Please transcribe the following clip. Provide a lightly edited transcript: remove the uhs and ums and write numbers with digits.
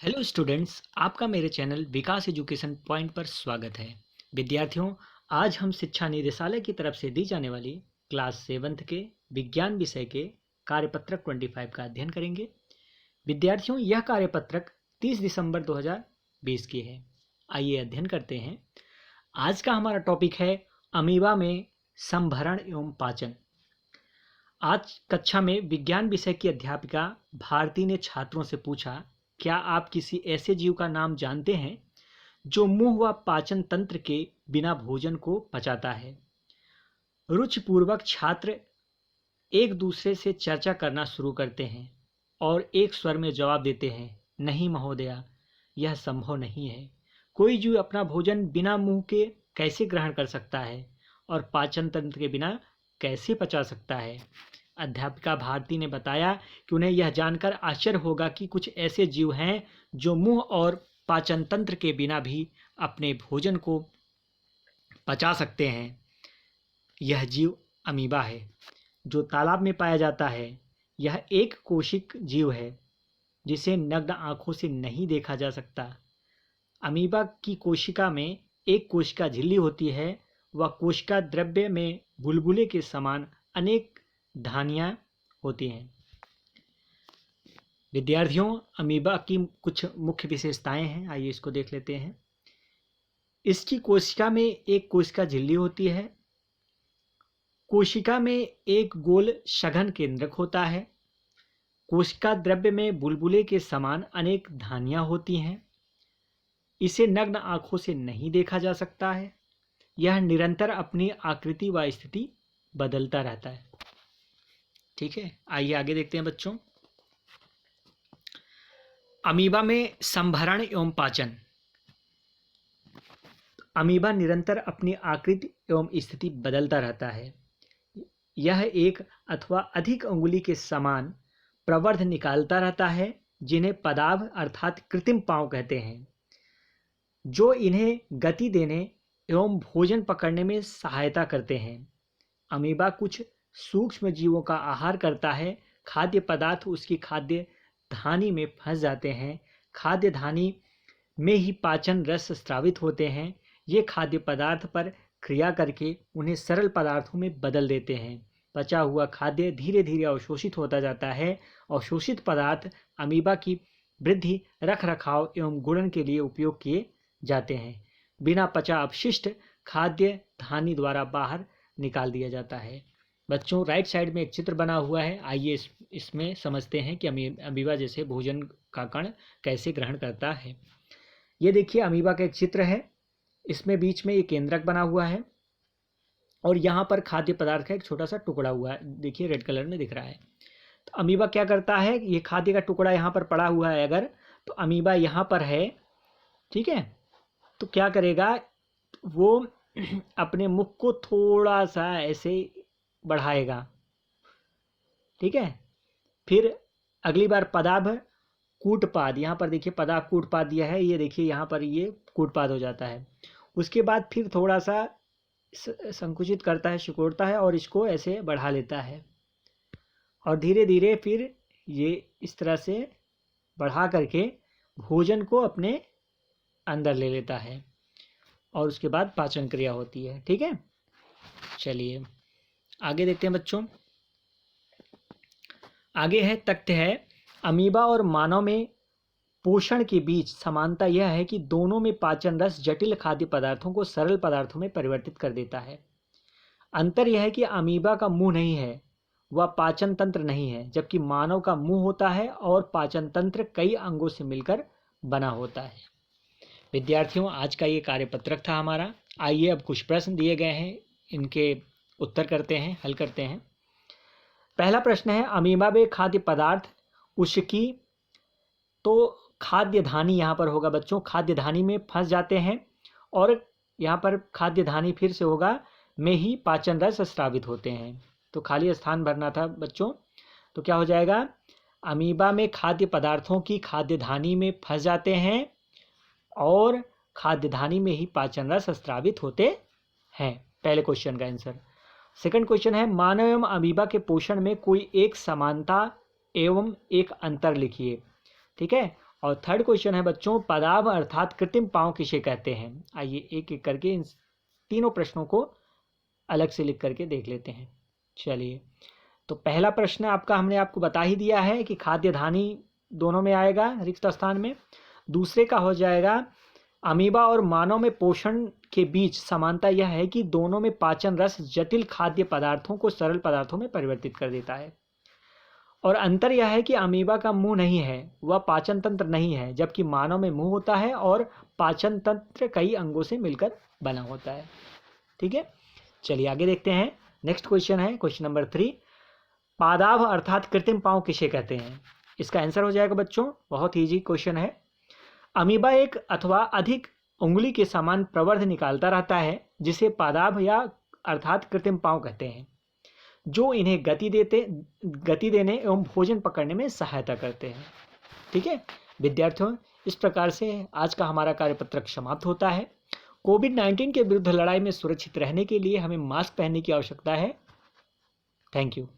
Hello students, आपका मेरे channel विकास education point पर स्वागत है। विद्यार्थियों, आज हम शिक्षा निदेशालय की तरफ से दी जाने वाली क्लास 7th के विज्ञान विषय के कार्यपत्रक 25 का अध्ययन करेंगे। विद्यार्थियों, यह कार्यपत्रक 30 दिसंबर 2020 की है। आइए अध्ययन करते हैं। आज का हमारा टॉपिक है अमीबा में संभरण एवं पाचन। आज कक्षा में विज्ञान विषय की अध्यापिका भारती ने छात्रों से पूछा, क्या आप किसी ऐसे जीव का नाम जानते हैं जो मुंह व पाचन तंत्र के बिना भोजन को पचाता है। रुचिपूर्वक छात्र एक दूसरे से चर्चा करना शुरू करते हैं और एक स्वर में जवाब देते हैं, नहीं महोदया, यह संभव नहीं है। कोई जीव अपना भोजन बिना मुंह के कैसे ग्रहण कर सकता है और पाचन तंत्र के बिना कैसे पचा सकता है। अध्यापिका भारती ने बताया कि उन्हें यह जानकर आश्चर्य होगा कि कुछ ऐसे जीव हैं जो मुंह और पाचन तंत्र के बिना भी अपने भोजन को पचा सकते हैं। यह जीव अमीबा है जो तालाब में पाया जाता है। यह एक कोशिक जीव है जिसे नग्न आंखों से नहीं देखा जा सकता। अमीबा की कोशिका में एक कोशिका झिल्ली होती है। वह कोशिका द्रव्य में बुलबुले के समान अनेक धानियाँ होती हैं। विद्यार्थियों, अमीबा की कुछ मुख्य विशेषताएं हैं, आइए इसको देख लेते हैं। इसकी कोशिका में एक कोशिका झिल्ली होती है। कोशिका में एक गोल सघन केंद्रक होता है। कोशिका द्रव्य में बुलबुले के समान अनेक धानियाँ होती हैं। इसे नग्न आंखों से नहीं देखा जा सकता है। यह निरंतर अपनी आकृति व स्थिति बदलता रहता है। ठीक है, आइए आगे देखते हैं बच्चों। अमीबा में संभरण एवं पाचन। अमीबा निरंतर अपनी आकृति एवं स्थिति बदलता रहता है। यह एक अथवा अधिक अंगुली के समान प्रवर्ध निकालता रहता है, जिन्हें पदाभ अर्थात कृत्रिम पांव कहते हैं, जो इन्हें गति देने एवं भोजन पकड़ने में सहायता करते हैं। अमीबा कुछ सूक्ष्म जीवों का आहार करता है। खाद्य पदार्थ उसकी खाद्य धानी में फंस जाते हैं। खाद्य धानी में ही पाचन रस स्रावित होते हैं। ये खाद्य पदार्थ पर क्रिया करके उन्हें सरल पदार्थों में बदल देते हैं। पचा हुआ खाद्य धीरे धीरे अवशोषित होता जाता है। अवशोषित पदार्थ अमीबा की वृद्धि, रख रखाव एवं गुणन के लिए उपयोग किए जाते हैं। बिना पचा अपशिष्ट खाद्य धानी द्वारा बाहर निकाल दिया जाता है। बच्चों, राइट साइड में एक चित्र बना हुआ है। आइए इसमें समझते हैं कि अमीबा जैसे भोजन का कण कैसे ग्रहण करता है। ये देखिए, अमीबा का एक चित्र है। इसमें बीच में एक केंद्रक बना हुआ है और यहाँ पर खाद्य पदार्थ का एक छोटा सा टुकड़ा हुआ है। देखिए, रेड कलर में दिख रहा है। तो अमीबा क्या करता है, ये खाद्य का टुकड़ा यहाँ पर पड़ा हुआ है अगर, तो अमीबा यहाँ पर है, ठीक है, तो क्या करेगा, वो अपने मुख को थोड़ा सा ऐसे बढ़ाएगा, ठीक है। फिर अगली बार पदाभ कूटपाद, यहाँ पर देखिए पदाभ कूटपाद दिया है, ये देखिए यहाँ पर ये कूटपाद हो जाता है। उसके बाद फिर थोड़ा सा संकुचित करता है, सिकोड़ता है और इसको ऐसे बढ़ा लेता है और धीरे धीरे फिर ये इस तरह से बढ़ा करके भोजन को अपने अंदर ले लेता है और उसके बाद पाचन क्रिया होती है। ठीक है, चलिए आगे देखते हैं बच्चों। आगे है तथ्य है, अमीबा और मानव में पोषण के बीच समानता यह है कि दोनों में पाचन रस जटिल खाद्य पदार्थों को सरल पदार्थों में परिवर्तित कर देता है। अंतर यह है कि अमीबा का मुंह नहीं है, वह पाचन तंत्र नहीं है, जबकि मानव का मुंह होता है और पाचन तंत्र कई अंगों से मिलकर बना होता है। विद्यार्थियों, आज का ये कार्यपत्रक था हमारा। आइए अब कुछ प्रश्न दिए गए हैं, इनके उत्तर करते हैं, हल करते हैं। पहला प्रश्न है, अमीबा में खाद्य पदार्थ उसकी, तो खाद्य धानी यहाँ पर होगा बच्चों, खाद्य धानी में फंस जाते हैं और यहाँ पर खाद्य धानी फिर से होगा में ही पाचन रस स्रावित होते हैं। तो खाली स्थान भरना था बच्चों, तो क्या हो जाएगा, अमीबा में खाद्य पदार्थों की खाद्य धानी में फंस जाते हैं और खाद्य धानी में ही पाचन रस स्रावित होते हैं। पहले क्वेश्चन का आंसर। सेकंड क्वेश्चन है, मानव एवं अमीबा के पोषण में कोई एक समानता एवं एक अंतर लिखिए। ठीक है, और थर्ड क्वेश्चन है बच्चों, पदाभ अर्थात कृत्रिम पाँव किसे कहते हैं। आइए एक एक करके इन तीनों प्रश्नों को अलग से लिख करके देख लेते हैं। चलिए, तो पहला प्रश्न आपका हमने आपको बता ही दिया है कि खाद्य धानी दोनों में आएगा रिक्त स्थान में। दूसरे का हो जाएगा, अमीबा और मानव में पोषण के बीच समानता यह है कि दोनों में पाचन रस जटिल खाद्य पदार्थों को सरल पदार्थों में परिवर्तित कर देता है। और अंतर यह है कि अमीबा का मुंह नहीं है, वह पाचन तंत्र नहीं है, जबकि मानव में मुंह होता है और पाचन तंत्र कई अंगों से मिलकर बना होता है। ठीक है, चलिए आगे देखते हैं। नेक्स्ट क्वेश्चन है क्वेश्चन नंबर 3, पादाभ अर्थात कृत्रिम पाँव किसे कहते हैं। इसका आंसर हो जाएगा बच्चों, बहुत ईजी क्वेश्चन है। अमीबा एक अथवा अधिक उंगली के समान प्रवर्ध निकालता रहता है, जिसे पादाभ या अर्थात कृत्रिम पाँव कहते हैं, जो इन्हें गति देने एवं भोजन पकड़ने में सहायता करते हैं। ठीक है विद्यार्थियों, इस प्रकार से आज का हमारा कार्यपत्रक समाप्त होता है। कोविड-19 के विरुद्ध लड़ाई में सुरक्षित रहने के लिए हमें मास्क पहनने की आवश्यकता है। Thank you.